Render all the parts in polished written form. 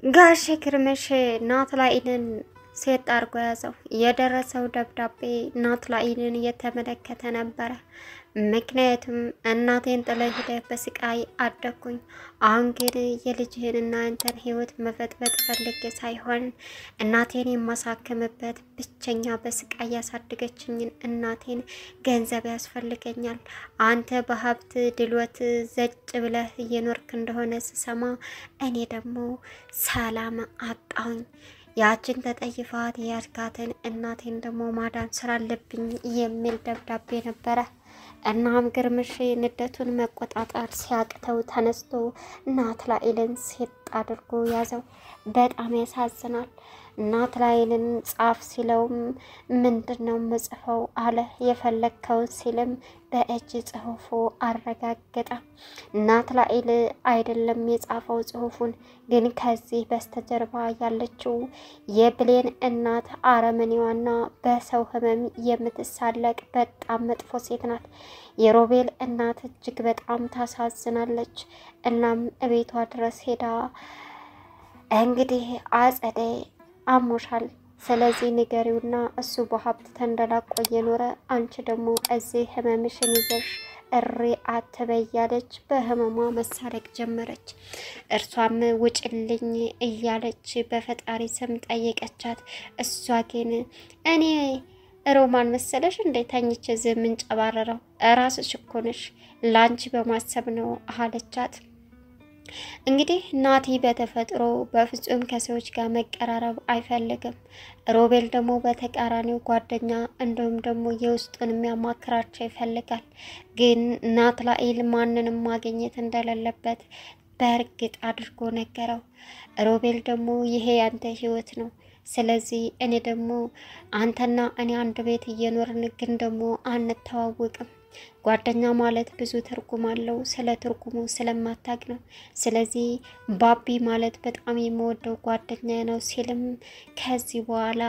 ጋሽ ግርምሽ ናትናኤልን ሴት አርጎ ያዘው። የደረሰው ደብዳቤ ናትናኤልን እየተመለከተ ነበር። ምክንያቱም እናቴን ጥለህ ሄደህ በስቃይ አደኩኝ። አሁን ግን የልጅህንና አንተን ህይወት መፈጥበጥ ፈልጌ ሳይሆን እናቴን የማሳክምበት ብቸኛ በስቃይ ያሳደገችኝን እናቴን ገንዘብ ያስፈልገኛል። አንተ በሀብት ድልወት ዘጭ ብለህ እየኖርክ እንደሆነ ስሰማ እኔ ደግሞ ሰላም አጣሁኝ። ያችን ተጠይፋት ያስካትን እናቴን ደግሞ ማዳን ስላለብኝ የሚል ደብዳቤ ነበረ። እናም ግርምሽ ንደቱን መቆጣጠር ሲያቅተው ተነስቶ ናትናኤልን ሴት አድርጎ ያዘው። በጣም ያሳዝናል። ናትናኤልን ጻፍ ሲለውም ምንድነው መጽፈው አለ። የፈለከውን ሲልም በእጅ ጽሁፉ አረጋገጠ። ናትናኤል አይደለም የጻፈው ጽሁፉን፣ ግን ከዚህ በስተጀርባ ያለችው የብሌን እናት አረመኔዋና በሰው ህመም የምትሳለቅ በጣም መጥፎ ሴት ናት። የሮቤል እናት እጅግ በጣም ታሳዝናለች። እናም እቤቷ ድረስ ሄዳ እንግዲህ አጸደ አሞሻል፣ ስለዚህ ንገሪውና እሱ በሀብት ተንደላቆ እየኖረ አንቺ ደግሞ እዚህ ህመምሽን ይዘሽ እሪ አትበያለች። በህመሟ መሳረቅ ጀመረች። እርሷም ውጭልኝ እያለች በፈጣሪ ስም ጠየቀቻት። እሷ ግን እኔ ሮማን መሰለሽ እንዴ ተኝቼ ዝም እንጨባረረው ራስሽ እኮ ነሽ፣ ላንቺ በማሰብ ነው አለቻት። እንግዲህ ናቲ በተፈጥሮ በፍጹም ከሰዎች ጋር መቀራረብ አይፈልግም። ሮቤል ደግሞ በተቃራኒው ጓደኛ እንደውም ደግሞ የውስጡን የሚያማክራቸው ይፈልጋል። ግን ናትናኤል ማንንም ማግኘት እንደሌለበት በእርግጥ አድርጎ ነገረው። ሮቤል ደግሞ ይሄ ያንተ ህይወት ነው፣ ስለዚህ እኔ ደግሞ አንተና እኔ አንድ ቤት እየኖርን ግን ደግሞ አንተዋወቅም። ጓደኛ ማለት ብዙ ትርጉም አለው፣ ስለ ትርጉሙ ስለማታቅ ነው። ስለዚህ ባቢ ማለት በጣም የምወደው ጓደኛ ነው ሲልም ከዚህ በኋላ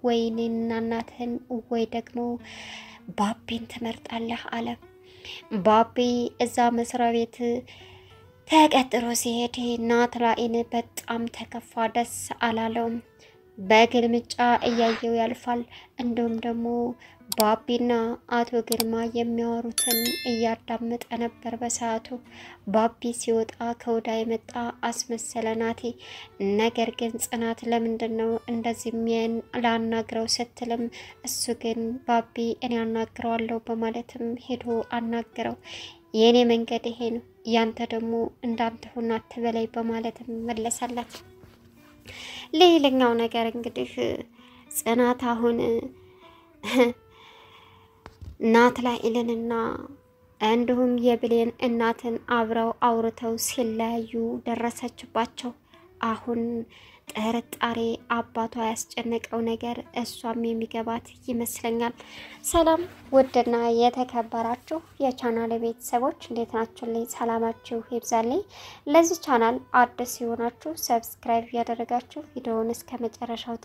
ወይኔን እናትህን ወይ ደግሞ ባቢን ትመርጣለህ አለ። ባቢ እዛ መስሪያ ቤት ተቀጥሮ ሲሄድ ናትናኤል በጣም ተከፋ፣ ደስ አላለውም። በግልምጫ እያየው ያልፋል። እንደውም ደግሞ ባቢና አቶ ግርማ የሚያወሩትን እያዳመጠ ነበር በሰዓቱ። ባቢ ሲወጣ ከወዳ የመጣ አስመሰለ ናቲ። ነገር ግን ጽናት ለምንድነው እንደዚህ ሚያን ላናግረው ስትልም እሱ ግን ባቢ እኔ አናግረዋለሁ በማለትም ሄዶ አናግረው። የኔ መንገድ ይሄ ነው፣ ያንተ ደግሞ እንዳንተ ሆና አትበላይ በማለትም መለሰላት። ሌላኛው ነገር እንግዲህ ጽናት አሁን ናትናኤልንና እንዲሁም የብሌን እናትን አብረው አውርተው ሲለያዩ ደረሰችባቸው። አሁን ጥርጣሬ አባቷ ያስጨነቀው ነገር እሷም የሚገባት ይመስለኛል። ሰላም ውድና የተከበራችሁ የቻናል ቤተሰቦች እንዴት ናችሁ? ላይ ሰላማችሁ ይብዛልኝ። ለዚህ ቻናል አዲስ ሲሆናችሁ ሰብስክራይብ ያደረጋችሁ ቪዲዮውን እስከ መጨረሻው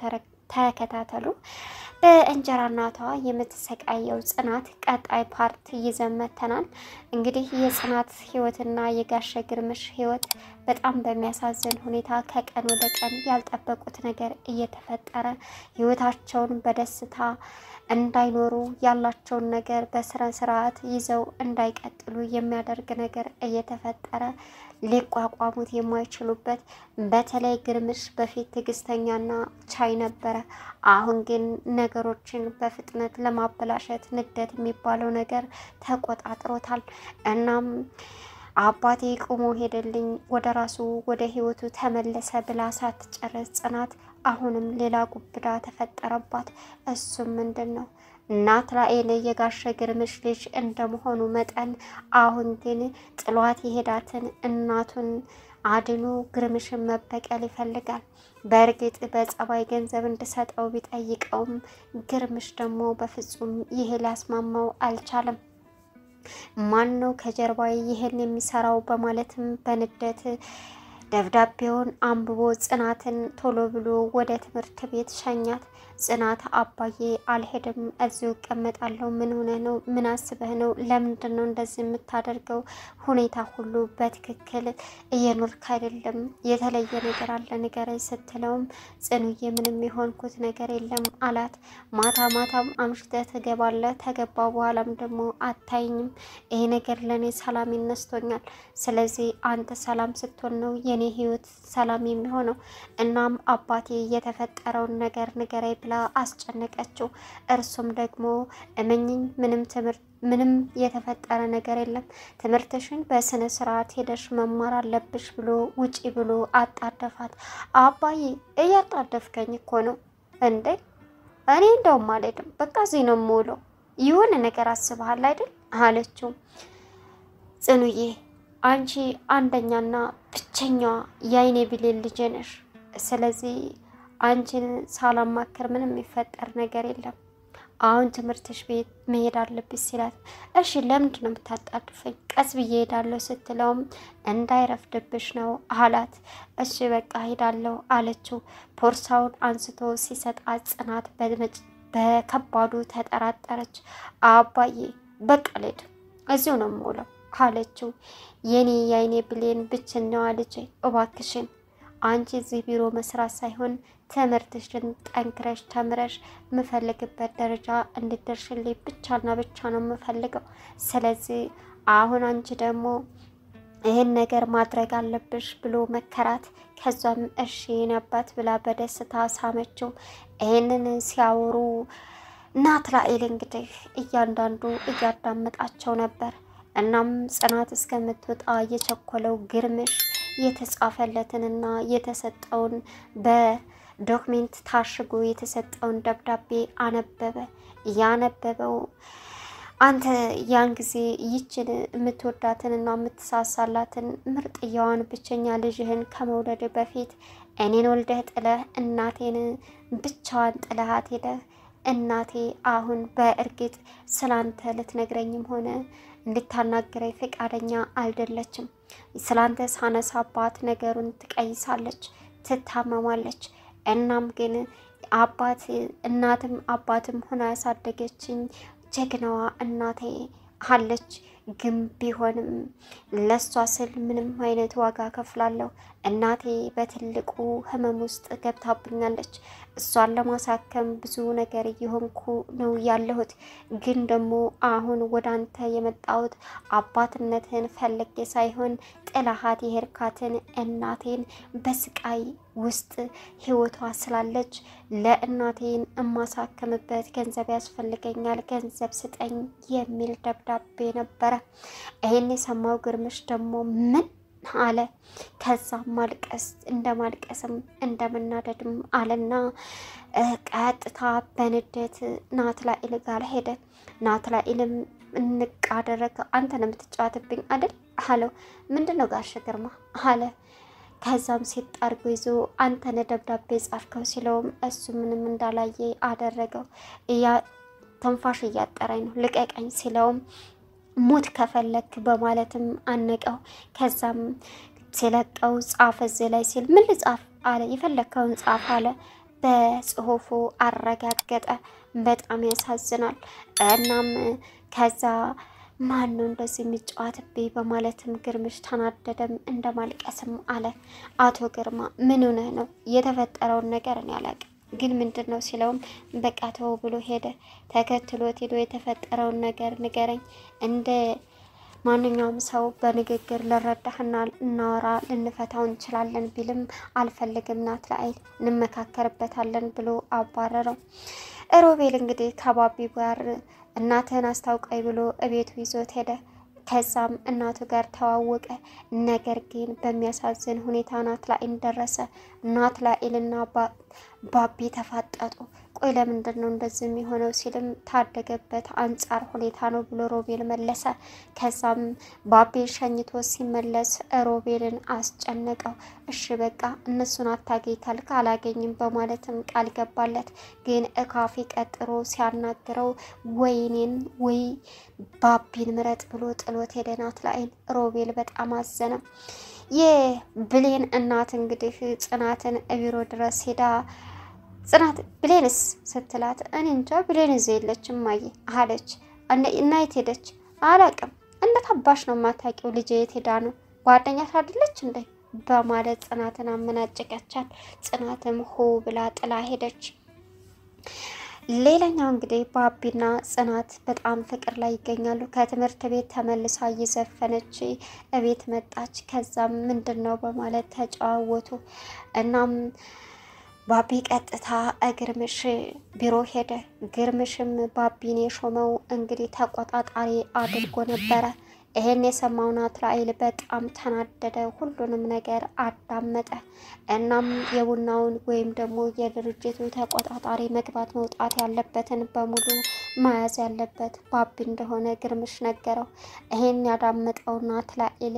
ተከታተሉ። በእንጀራ እናቷ የምትሰቃየው ጽናት ቀጣይ ፓርት ይዘመተናል። እንግዲህ የጽናት ህይወትና የጋሽ ግርምሽ ህይወት በጣም በሚያሳዝን ሁኔታ ከቀን ወደ ቀን ያልጠበቁት ነገር እየተፈጠረ ህይወታቸውን በደስታ እንዳይኖሩ ያላቸውን ነገር በስነ ስርዓት ይዘው እንዳይቀጥሉ የሚያደርግ ነገር እየተፈጠረ ሊቋቋሙት የማይችሉበት። በተለይ ግርምሽ በፊት ትዕግስተኛና ቻይ ነበረ። አሁን ግን ነገሮችን በፍጥነት ለማበላሸት ንደት የሚባለው ነገር ተቆጣጥሮታል። እናም አባቴ ቆሞ ሄደልኝ ወደ ራሱ ወደ ህይወቱ ተመለሰ ብላ ሳትጨርስ ጽናት አሁንም ሌላ ጉብዳ ተፈጠረባት። እሱም ምንድነው? ናትናኤል የጋሽ ግርምሽ ልጅ እንደመሆኑ መጠን አሁን ግን ጥሏት የሄዳትን እናቱን አድኖ ግርምሽን መበቀል ይፈልጋል። በእርግጥ በጸባይ ገንዘብ እንድሰጠው ቢጠይቀውም ግርምሽ ደግሞ በፍጹም ይሄ ሊያስማማው አልቻለም። ማን ነው ከጀርባዬ ይሄን የሚሰራው በማለትም በንደት ደብዳቤውን አንብቦ ጽናትን ቶሎ ብሎ ወደ ትምህርት ቤት ሸኛት። ጽናት አባዬ አልሄድም እዚሁ እቀመጣለሁ ምን ሆነ ነው ምን አስበህ ነው ለምንድነው እንደዚህ የምታደርገው ሁኔታ ሁሉ በትክክል እየኖርክ አይደለም የተለየ ነገር አለ ንገረኝ ስትለውም ጽኑዬ ምንም የሆንኩት ነገር የለም አላት ማታም አምሽተህ ትገባለህ ተገባው በኋላም ደግሞ አታይኝም ይሄ ነገር ለኔ ሰላም ይነስቶኛል ስለዚህ አንተ ሰላም ስትሆን ነው የኔ ህይወት ሰላም የሚሆነው እናም አባቴ የተፈጠረውን ነገር ንገረኝ ብላ አስጨነቀችው እርሱም ደግሞ እመኝኝ ምንም የተፈጠረ ነገር የለም ትምህርትሽን በስነ ስርዓት ሄደሽ መማር አለብሽ ብሎ ውጪ ብሎ አጣደፋት አባዬ እያጣደፍከኝ እኮ ነው እንዴ እኔ እንደውም አልሄድም በቃ እዚህ ነው የምውለው የሆነ ነገር አስበሃል አይደል አለችው ጽኑዬ አንቺ አንደኛና ብቸኛዋ የአይኔ ብሌን ልጅ ነሽ ስለዚህ አንቺን ሳላማከር ምንም የሚፈጠር ነገር የለም አሁን ትምህርትሽ ቤት መሄድ አለብሽ ሲላት እሺ ለምንድን ነው የምታጣድፈኝ ቀስ ብዬ ሄዳለሁ ስትለውም እንዳይረፍድብሽ ነው አላት እሺ በቃ ሄዳለሁ አለችው ፖርሳውን አንስቶ ሲሰጣት ጽናት በከባዱ ተጠራጠረች አባዬ በቃ ልሂድ እዚሁ ነው የምውለው አለችው የኔ የአይኔ ብሌን ብቸኛዋ ልጅ እባክሽን አንቺ እዚህ ቢሮ መስራት ሳይሆን ትምህርትሽን ጠንክረሽ ተምረሽ ምፈልግበት ደረጃ እንድትደርሽልኝ ብቻና ብቻ ነው የምፈልገው ስለዚህ አሁን አንቺ ደግሞ ይሄን ነገር ማድረግ አለብሽ ብሎ መከራት ከዛም እሺ ነባት ብላ በደስታ ሳመችው ይሄንን ሲያወሩ ናትናኤል እንግዲህ እያንዳንዱ እያዳመጣቸው ነበር እናም ጽናት እስከምትወጣ የቸኮለው ግርምሽ የተጻፈለትንና የተሰጠውን በዶክመንት ታሽጎ የተሰጠውን ደብዳቤ አነበበ ያነበበው አንተ ያን ጊዜ ይችን የምትወዳትንና የምትሳሳላትን ምርጥያዋን ብቸኛ ልጅህን ከመውለድ በፊት እኔን ወልደህ ጥለህ እናቴን ብቻዋን ጥለሃት ሄደህ እናቴ አሁን በእርግጥ ስላንተ ልትነግረኝም ሆነ እንድታናግረኝ ፈቃደኛ አይደለችም ስላንተ ሳነሳባት ነገሩን ትቀይሳለች ትታመማለች እናም ግን እናትም አባትም ሆና ያሳደገችኝ ጀግናዋ እናቴ አለች ግን ቢሆንም ለሷ ስል ምንም አይነት ዋጋ ከፍላለሁ እናቴ በትልቁ ህመም ውስጥ ገብታብኛለች እሷን ለማሳከም ብዙ ነገር እየሆንኩ ነው ያለሁት ግን ደግሞ አሁን ወዳንተ የመጣሁት አባትነትን ፈልጌ ሳይሆን ጥላሃት የሄድካትን እናቴን በስቃይ ውስጥ ህይወቷ ስላለች ለእናቴን እማሳከምበት ገንዘብ ያስፈልገኛል ገንዘብ ስጠኝ የሚል ደብዳቤ ነበረ ይሄን የሰማው ግርምሽ ደግሞ ምን አለ ከዛ ማልቀስም እንደመናደድም አለና ቀጥታ በንዴት ናትናኤል ጋር ሄደ ናትናኤልም እንቃደረከ አንተ ነው የምትጫወትብኝ አይደል አለው ምንድነው ጋሽ ግርማ አለ ከዛም ሲጣርጎ ይዞ አንተ ነህ ጻፍከው ሲለውም እሱ ምንም እንዳላየ አደረገው ተንፋሽ እያጠረኝ ነው ልቀቀኝ ሲለውም ሞት ከፈለክ በማለትም አነቀው ከዛም ሲለቀው ጻፈ ላይ ሲል ምን ልጻፍ አለ የፈለከውን ጻፍ አለ በጽሁፉ አረጋገጠ በጣም ያሳዝናል እናም ከዛ ማን ነው እንደዚህ የሚጫወትብኝ በማለትም ግርምሽ ተናደደም እንደማልቀስም አለ አቶ ግርማ ምን ሆነ ነው የተፈጠረውን ነገር እኔ አላውቅም ግን ምንድነው ሲለውም በቃ ተው ብሎ ሄደ ተከትሎት ሄዶ የተፈጠረውን ነገር ንገረኝ እንደ ማንኛውም ሰው በንግግር ለረዳህና እናወራ ልንፈታው እንችላለን ቢልም አልፈልግም ናትናኤል እንመካከርበታለን ብሎ አባረረው ሮቤል እንግዲህ ከባቢ ጋር እናተን አስታውቀይ ብሎ እቤቱ ይዞት ሄደ ከዛም እናቱ ጋር ተዋወቀ ነገር ግን በሚያሳዝን ሁኔታ ናትናኤል ደረሰ ናትናኤልና ባቢ ተፋጠጡ ቆይ ለምንድነው እንደዚህ የሚሆነው ሲልም ታደገበት አንጻር ሁኔታ ነው ብሎ ሮቤል መለሰ ከዛም ባቢ ሸኝቶ ሲመለስ ሮቤልን አስጨነቀው እሺ በቃ እነሱን አታገይታል ካላገኝም በማለትም ቃል ገባለት ግን እካፊ ቀጥሮ ሲያናግረው ወይኔን ወይ ባቢን ምረጥ ብሎ ጥሎት ሄደ ናትናኤል ሮቤል በጣም አዘነ የብሌን እናት እንግዲህ ጽናትን ቢሮ ድረስ ሄዳ ጽናት ብሌንስ ስትላት እኔ እንጃ ብሌን እዚህ የለችም ማየ አለች። እና የት ሄደች? አላቅም። እንዴት አባሽ ነው የማታውቂው? ልጄ የት ሄዳ ነው? ጓደኛሽ አይደለች እንዴ? በማለት ጽናትን አመናጨቀቻት። ጽናትም ሆ ብላ ጥላ ሄደች። ሌላኛው እንግዲህ ባቢና ጽናት በጣም ፍቅር ላይ ይገኛሉ። ከትምህርት ቤት ተመልሳ እየዘፈነች እቤት መጣች። ከዛም ምንድነው በማለት ተጨዋወቱ። እናም ባቢ ቀጥታ ግርምሽ ቢሮ ሄደ። ግርምሽም ባቢን የሾመው እንግዲህ ተቆጣጣሪ አድርጎ ነበረ። ይሄን የሰማው ናትናኤል በጣም ተናደደ። ሁሉንም ነገር አዳመጠ። እናም የቡናውን ወይም ደግሞ የድርጅቱ ተቆጣጣሪ መግባት መውጣት ያለበትን በሙሉ መያዝ ያለበት ባቢ እንደሆነ ግርምሽ ነገረው። ይሄን ያዳመጠው ናትናኤል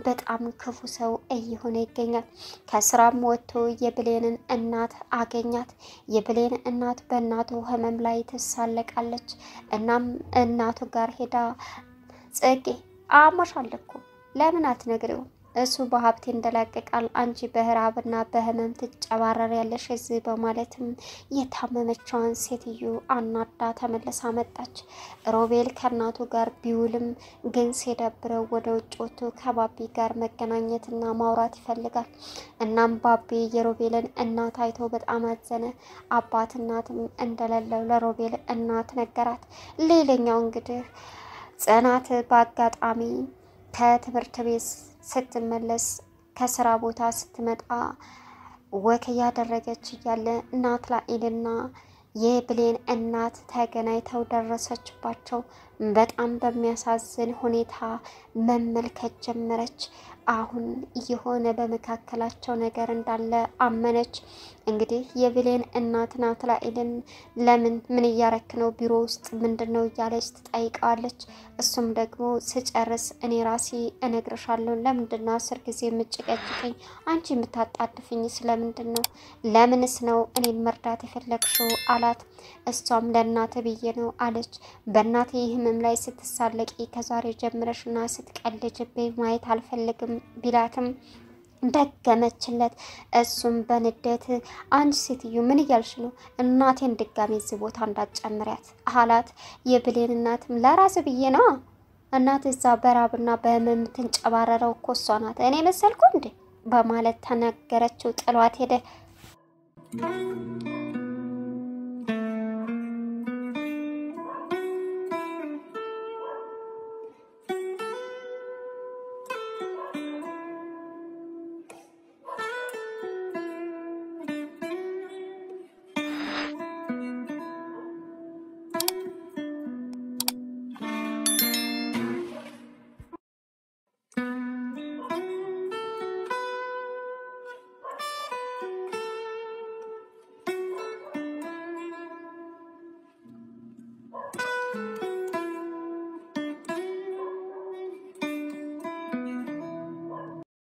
በጣም ክፉ ሰው እየሆነ ይገኛል። ከስራም ወጥቶ የብሌንን እናት አገኛት። የብሌን እናት በእናቱ ህመም ላይ ትሳለቃለች። እናም እናቱ ጋር ሄዳ ጽጌ አሞሻል እኮ ለምን አትነግሪው? እሱ በሀብቴ እንደላቀቃል አንቺ በህራብና በህመም ትጨባረር ያለሽ እዚህ በማለትም የታመመችዋን ሴትዮ አናዳ ተመልሳ መጣች። ሮቤል ከእናቱ ጋር ቢውልም ግን ሲደብረው ወደ ውጭ ወጥቶ ከባቢ ጋር መገናኘትና ማውራት ይፈልጋል። እናም ባቢ የሮቤልን እናት አይቶ በጣም አዘነ። አባት እናትም እንደሌለው ለሮቤል እናት ነገራት። ሌላኛው እንግዲህ ጽናት በአጋጣሚ ከትምህርት ቤት ስትመለስ ከስራ ቦታ ስትመጣ ወክ ያደረገች እያለ ናትናኤልና የብሌን እናት ተገናኝተው ደረሰችባቸው። በጣም በሚያሳዝን ሁኔታ መመልከት ጀመረች። አሁን የሆነ በመካከላቸው ነገር እንዳለ አመነች። እንግዲህ የብሌን እናት ናትናኤልን ለምን ምን እያረክ ነው ቢሮ ውስጥ ምንድነው እያለች ትጠይቀዋለች። እሱም ደግሞ ስጨርስ እኔ ራሴ እነግርሻለሁ። ለምንድነው 10 ጊዜ የምትጨቀጭቀኝ? አንቺ የምታጣድፍኝ ስለምንድን ነው? ለምንስ ነው እኔን መርዳት የፈለግሽው አላት። እሷም ለእናት ብዬ ነው አለች። በእናቴ ህመም ላይ ስትሳለቂ ከዛሬ ጀምረሽና ስትቀልጅብኝ ማየት አልፈልግም ቢላትም ደገመችለት። እሱም በንዴት አንቺ ሴትዮ ምን እያልሽ ነው? እናቴን ድጋሜ እዚህ ቦታ እንዳትጨምሪያት አላት። የብሌን እናትም ለራስ ብዬ ነው እናት እዛ በራብና በህመም ትንጨባረረው እኮ እሷ ናት እኔ መሰልኩ እንዴ በማለት ተናገረችው። ጥሏት ሄደ።